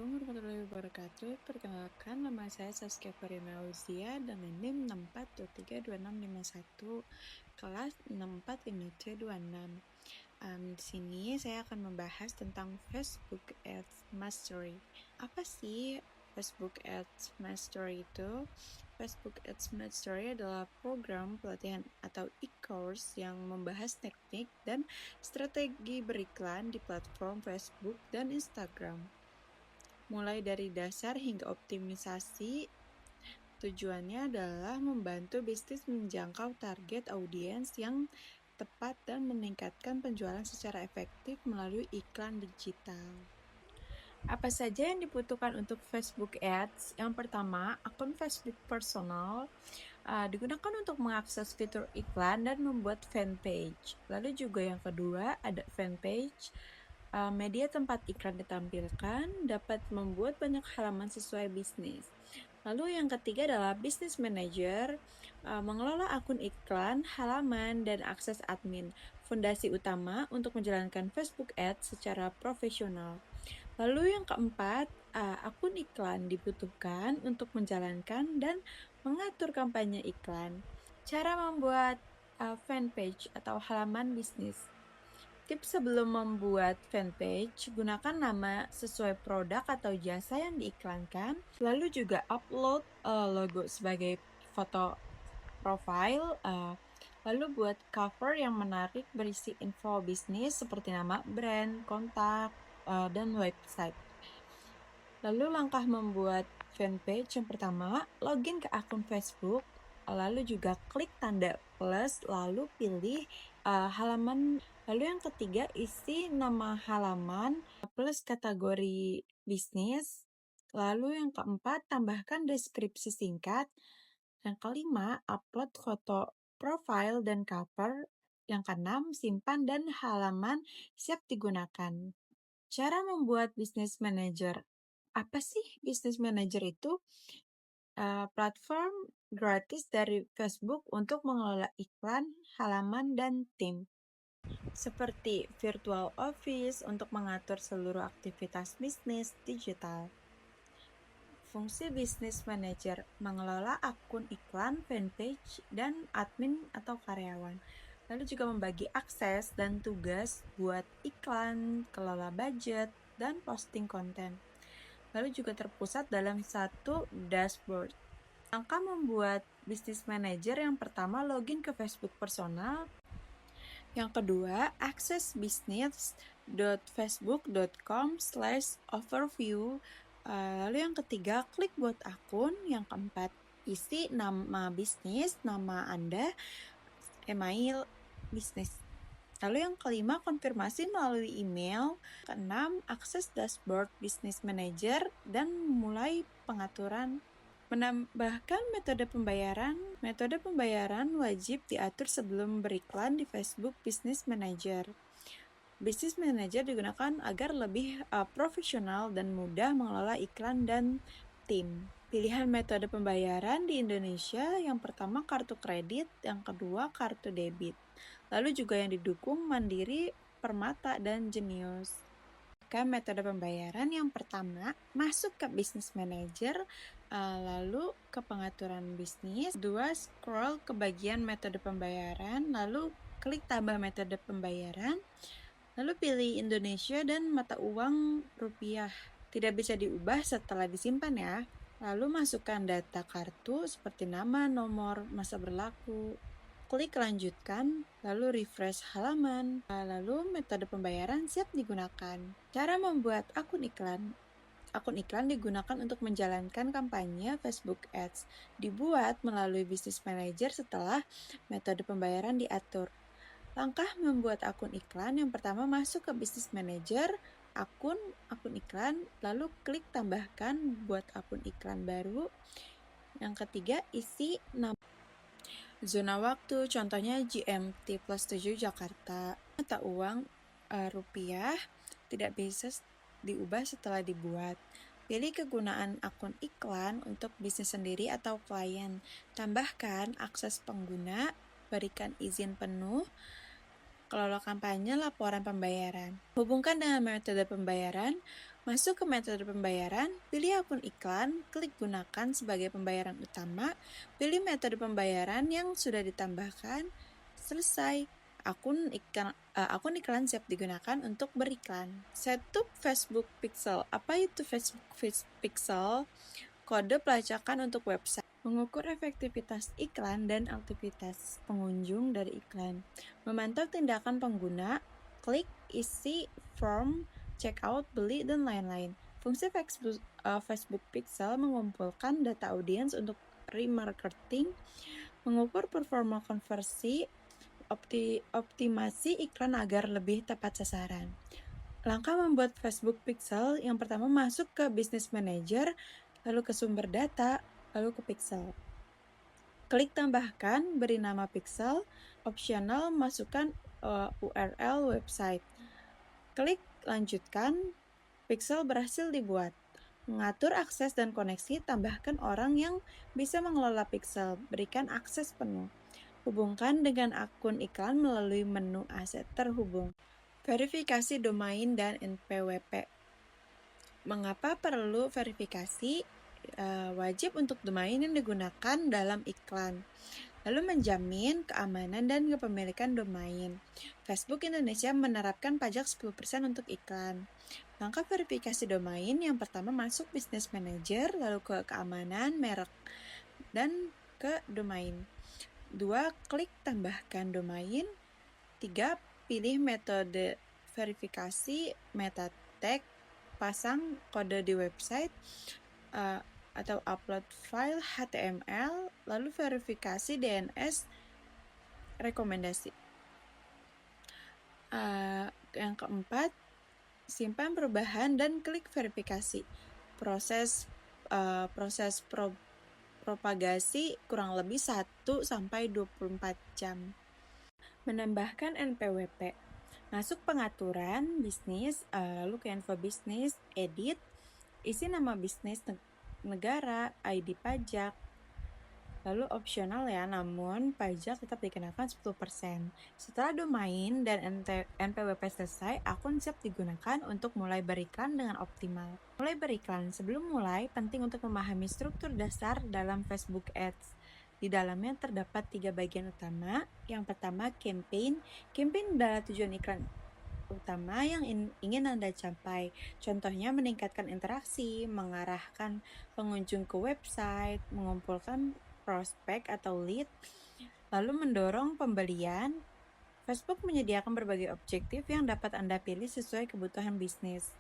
Assalamualaikum warahmatullahi wabarakatuh. Perkenalkan, nama saya Saskia Farina Auzia dengan NIM 64232651 kelas 645726. Di sini saya akan membahas tentang Facebook Ads Mastery. Apa sih Facebook Ads Mastery itu? Facebook Ads Mastery adalah program pelatihan atau e-course yang membahas teknik dan strategi beriklan di platform Facebook dan Instagram. Mulai dari dasar hingga optimisasi, tujuannya adalah membantu bisnis menjangkau target audiens yang tepat dan meningkatkan penjualan secara efektif melalui iklan digital. Apa saja yang dibutuhkan untuk Facebook Ads? Yang pertama, akun Facebook personal digunakan untuk mengakses fitur iklan dan membuat fanpage. Lalu juga yang kedua, ada fanpage. Media tempat iklan ditampilkan dapat membuat banyak halaman sesuai bisnis. Lalu yang ketiga adalah Business Manager, mengelola akun iklan, halaman, dan akses admin. Fondasi utama untuk menjalankan Facebook Ads secara profesional. Lalu yang keempat, akun iklan dibutuhkan untuk menjalankan dan mengatur kampanye iklan. Cara membuat fanpage atau halaman bisnis. Tips sebelum membuat fanpage, gunakan nama sesuai produk atau jasa yang diiklankan, lalu juga upload logo sebagai foto profile, lalu buat cover yang menarik berisi info bisnis seperti nama brand, kontak, dan website. Lalu langkah membuat fanpage yang pertama, login ke akun Facebook, lalu juga klik tanda plus, lalu pilih halaman. Lalu yang ketiga, isi nama halaman plus kategori bisnis. Lalu yang keempat, tambahkan deskripsi singkat. Yang kelima, upload foto profile dan cover. Yang keenam, simpan dan halaman siap digunakan. Cara membuat Business Manager. Apa sih Business Manager itu? Platform gratis dari Facebook untuk mengelola iklan, halaman, dan tim. Seperti Virtual Office untuk mengatur seluruh aktivitas bisnis digital. Fungsi Business Manager mengelola akun iklan, fanpage, dan admin atau karyawan. Lalu juga membagi akses dan tugas buat iklan, kelola budget, dan posting konten. Lalu juga terpusat dalam satu dashboard. Langkah membuat Business Manager yang pertama, login ke Facebook personal. Yang kedua, akses business.facebook.com/overview. Lalu yang ketiga, klik buat akun. Yang keempat, isi nama bisnis, nama Anda, email bisnis. Lalu yang kelima, konfirmasi melalui email. Keenam, akses dashboard Business Manager dan mulai pengaturan. Menambahkan metode pembayaran. Metode pembayaran wajib diatur sebelum beriklan di Facebook Business Manager. Business Manager digunakan agar lebih profesional dan mudah mengelola iklan dan tim. Pilihan metode pembayaran di Indonesia, yang pertama kartu kredit, yang kedua kartu debit. Lalu juga yang didukung Mandiri, Permata, dan Jenius. Metode pembayaran yang pertama, masuk ke Business Manager, lalu ke pengaturan bisnis. Dua, scroll ke bagian metode pembayaran, lalu klik tambah metode pembayaran, lalu pilih Indonesia dan mata uang rupiah. Tidak bisa diubah setelah disimpan ya. Lalu masukkan data kartu seperti nama, nomor, masa berlaku. Klik lanjutkan, lalu refresh halaman, lalu metode pembayaran siap digunakan. Cara membuat akun iklan. Akun iklan digunakan untuk menjalankan kampanye Facebook Ads. Dibuat melalui Business Manager setelah metode pembayaran diatur. Langkah membuat akun iklan, yang pertama masuk ke Business Manager, akun iklan, lalu klik tambahkan buat akun iklan baru. Yang ketiga, isi nama. Zona waktu, contohnya GMT plus 7 Jakarta. Mata uang rupiah tidak bisa diubah setelah dibuat. Pilih kegunaan akun iklan untuk bisnis sendiri atau klien. Tambahkan akses pengguna, berikan izin penuh, kelola kampanye, laporan pembayaran. Hubungkan dengan metode pembayaran, Masuk ke metode pembayaran, pilih akun iklan, klik gunakan sebagai pembayaran utama, pilih metode pembayaran yang sudah ditambahkan, selesai. Akun iklan siap digunakan untuk beriklan. Setup Facebook Pixel. Apa itu Facebook Pixel? Kode pelacakan untuk website. Mengukur efektivitas iklan dan aktivitas pengunjung dari iklan. Memantau tindakan pengguna, klik, isi form, checkout, beli, dan lain-lain. Fungsi Facebook Pixel mengumpulkan data audiens untuk remarketing, mengukur performa konversi, optimasi iklan agar lebih tepat sasaran. Langkah membuat Facebook Pixel, yang pertama masuk ke Business Manager, lalu ke sumber data, lalu ke Pixel. Klik tambahkan, beri nama Pixel, opsional masukkan URL website. Klik lanjutkan, Pixel berhasil dibuat. Mengatur akses dan koneksi, tambahkan orang yang bisa mengelola Pixel, berikan akses penuh. Hubungkan dengan akun iklan melalui menu aset terhubung. Verifikasi domain dan NPWP. Mengapa perlu verifikasi? Wajib untuk domain yang digunakan dalam iklan. Lalu menjamin keamanan dan kepemilikan domain. Facebook Indonesia menerapkan pajak 10% untuk iklan. Langkah verifikasi domain yang pertama masuk Business Manager, lalu ke keamanan, merek, dan ke domain. 2. Klik tambahkan domain. 3. Pilih metode verifikasi meta tag, pasang kode di website, atau upload file HTML, lalu verifikasi DNS rekomendasi. Yang keempat, simpan perubahan dan klik verifikasi. Proses propagasi kurang lebih 1-24 jam. Menambahkan NPWP. Masuk pengaturan bisnis, lalu ke info bisnis, edit, isi nama bisnis, negara, ID pajak, lalu opsional ya, namun pajak tetap dikenakan 10%. Setelah domain dan NPWP selesai, akun siap digunakan untuk mulai beriklan dengan optimal. Mulai beriklan. Sebelum mulai, penting untuk memahami struktur dasar dalam Facebook Ads. Di dalamnya terdapat 3 bagian utama. Yang pertama, campaign. Campaign adalah tujuan iklan utama yang ingin Anda capai. Contohnya meningkatkan interaksi, mengarahkan pengunjung ke website, mengumpulkan prospek atau lead, lalu mendorong pembelian. Facebook menyediakan berbagai objektif yang dapat Anda pilih sesuai kebutuhan bisnis.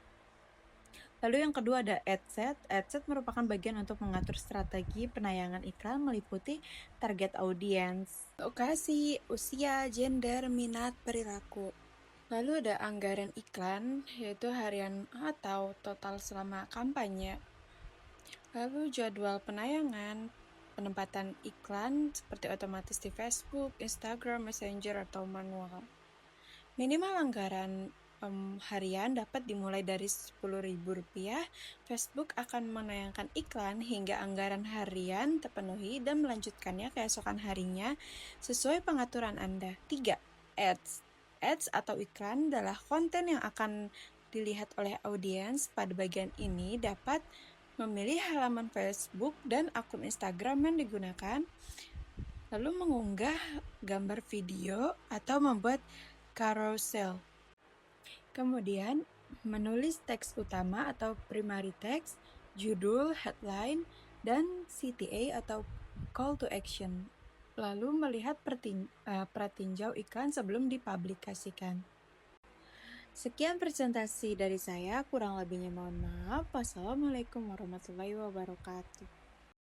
Lalu yang kedua ada adset. Adset merupakan bagian untuk mengatur strategi penayangan iklan meliputi target audiens, lokasi, usia, gender, minat, perilaku. Lalu ada anggaran iklan, yaitu harian atau total selama kampanye. Lalu jadwal penayangan, penempatan iklan seperti otomatis di Facebook, Instagram, Messenger, atau manual. Minimal anggaran harian dapat dimulai dari Rp10.000. Facebook akan menayangkan iklan hingga anggaran harian terpenuhi dan melanjutkannya keesokan harinya sesuai pengaturan Anda. 3. Ads. Ads atau iklan adalah konten yang akan dilihat oleh audiens. Pada bagian ini dapat memilih halaman Facebook dan akun Instagram yang digunakan, lalu mengunggah gambar video atau membuat carousel. Kemudian menulis teks utama atau primary text, judul, headline, dan CTA atau call to action. Lalu melihat pratinjau iklan sebelum dipublikasikan. Sekian presentasi dari saya, kurang lebihnya mohon maaf. Wassalamualaikum warahmatullahi wabarakatuh.